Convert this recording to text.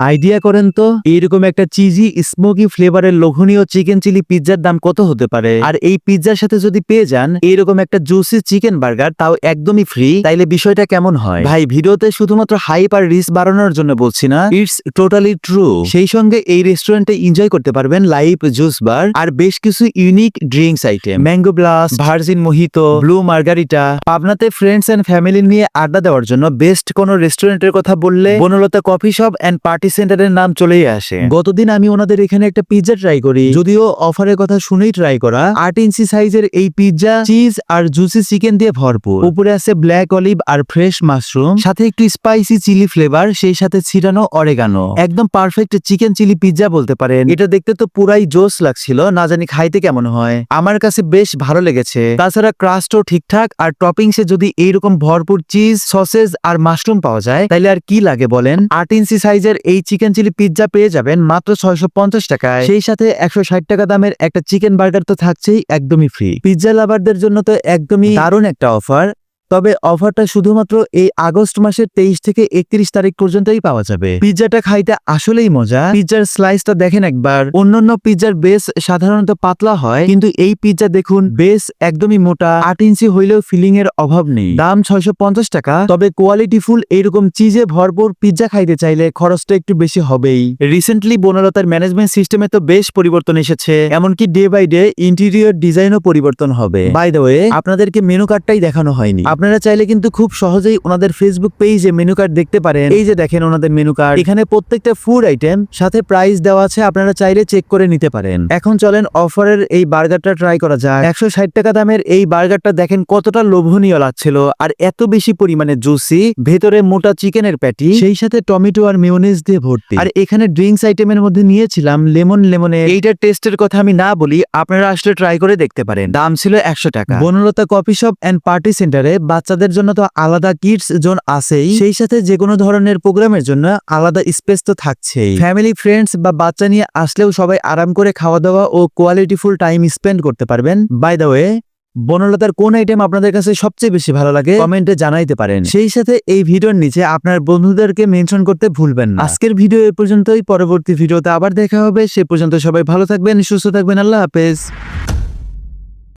Idea করেন তো এইরকম একটা চিজি স্মোকি ফ্লেভারের লোভনীয় চিকেন চিলি পিৎজার দাম কত হতে পারে। আর এই পিৎজার সাথে যদি পেয়ে যান এইরকম একটা জুসি চিকেন বার্গার, তাও একদমই ফ্রি, তাইলে বিষয়টা কেমন হয় ভাই? ভিডিওতে শুধুমাত্র হাইপ আর রিস্ক বাড়ানোর জন্য বলছি না, ইটস টোটালি ট্রু। সেই সঙ্গে এই রেস্টুরেন্টে এনজয় করতে পারবেন লাইভ জুস বার আর বেশ কিছু unique drinks item, mango blast, virgin mojito, blue margarita. পাবনাতে ফ্রেন্ডস এন্ড ফ্যামিলি নিয়ে আড্ডা দেওয়ার জন্য বেস্ট কোন রেস্টুরেন্টের কথা বললে Bonolota coffee shop and party সেন্টারের নাম চলেই আসে। গতদিন আমি ওনাদের এখানে একটা পিৎজা ট্রাই করি, যদিও অফারের কথা শুনেই ট্রাই করা। 8 ইঞ্চি সাইজের এই পিৎজা চিজ আর জুসি চিকেন দিয়ে ভরপুর। উপরে আছে ব্ল্যাক অলিভ আর ফ্রেশ মাশরুম, সাথে একটু স্পাইসি চিলি ফ্লেভার, সেই সাথে ছিটানো অরেগানো। একদম পারফেক্ট চিকেন চিলি পিৎজা বলতে পারেন। এটা দেখতে তো পুরাই জোস লাগছিল, না জানি খাইতে কেমন হয়। আমার কাছে বেশ ভালো লেগেছে। তাছাড়া ক্রাস্টও ঠিকঠাক, আর টপিংসে যদি এইরকম ভরপুর চিজ, সসেজ আর মাশরুম পাওয়া যায় তাহলে আর কি লাগে বলেন। 8 ইঞ্চি সাইজের এই চিকেন চিলি পিৎজা পেয়ে যাবেন মাত্র 650 টাকায়। সেই সাথে 160 টাকা দামের একটা চিকেন বার্গার তো থাকছেই একদমই ফ্রি। পিৎজা লাভারদের জন্য তো একদমই দারুণ একটা অফার। তবে অফারটা শুধুমাত্র এই আগস্ট মাসের 23 থেকে 31 তারিখ পর্যন্তই পাওয়া যাবে। পিৎজাটা খাইতে আসলেই মজা। পিৎজার স্লাইসটা দেখেন একবার। অন্যান্য পিৎজার বেস সাধারণত পাতলা হয়, কিন্তু এই পিৎজা দেখুন বেস একদমই মোটা। 8 ইঞ্চি হইলেও ফিলিং এর অভাব নেই। দাম 650 টাকা। তবে কোয়ালিটি ফুল এইরকম চিজে ভরপুর পিৎজা খাইতে চাইলে খরচটা একটু বেশি হবেই। রিসেন্টলি বনলতার ম্যানেজমেন্ট সিস্টেমে তো বেশ পরিবর্তন এসেছে, এমনকি ডে বাই ডে ইন্টেরিয়র ডিজাইনও পরিবর্তন হবে। বাই দ্য ওয়ে, আপনাদেরকে মেনু কার্ডটাই দেখানো হয়নি। আপনারা চাইলে কিন্তু খুব সহজেই ওনাদের ফেসবুক পেজে মেনু কার্ড দেখতে পারেন। এই যে দেখেন ওনাদের মেনু কার্ড, এখানে প্রত্যেকটা ফুড আইটেম সাথে প্রাইস দেওয়া আছে, আপনারা চাইলে চেক করে নিতে পারেন। এখন চলেন অফারের এই বার্গারটা ট্রাই করা যাক। 160 টাকা দামের এই বার্গারটা দেখেন কতটা লোভনীয় লাগছিল, আর এত বেশি পরিমাণে জুসি, ভেতরে মোটা চিকেনের প্যাটি, সেই সাথে টমেটো আর মেয়োনিজ দিয়ে ভর্তি। আর এখানে ড্রিঙ্কস আইটেমের মধ্যে নিয়েছিলাম লেমনের। এইটার টেস্টের কথা আমি না বলি, আপনারা আসলে ট্রাই করে দেখতে পারেন। দাম ছিল 100 টাকা। Banalata coffee shop and party সেন্টারে বাচ্চাদের জন্য তো আলাদা কিডস জোন আছেই, সেই সাথে যে কোনো ধরনের প্রোগ্রামের জন্য আলাদা স্পেস তো থাকছেই। ফ্যামিলি ফ্রেন্ডস বা বাচ্চা নিয়ে আসলেও সবাই আরাম করে খাওয়া দাওয়া ও কোয়ালিটিফুল টাইম স্পেন্ড করতে পারবেন। বাই দ্য ওয়ে, বনলতার কোন আইটেম আপনাদের কাছে সবচেয়ে বেশি ভালো লাগে কমেন্টে জানাইতে পারেন। সেই সাথে এই ভিডিওর নিচে আপনার বন্ধুদেরকে মেনশন করতে ভুলবেন না। আজকের ভিডিও এ পর্যন্তই। পরবর্তী ভিডিওতে আবার দেখা হবে। সে পর্যন্ত সবাই ভালো থাকবেন, সুস্থ থাকবেন। আল্লাহ হাফেজ।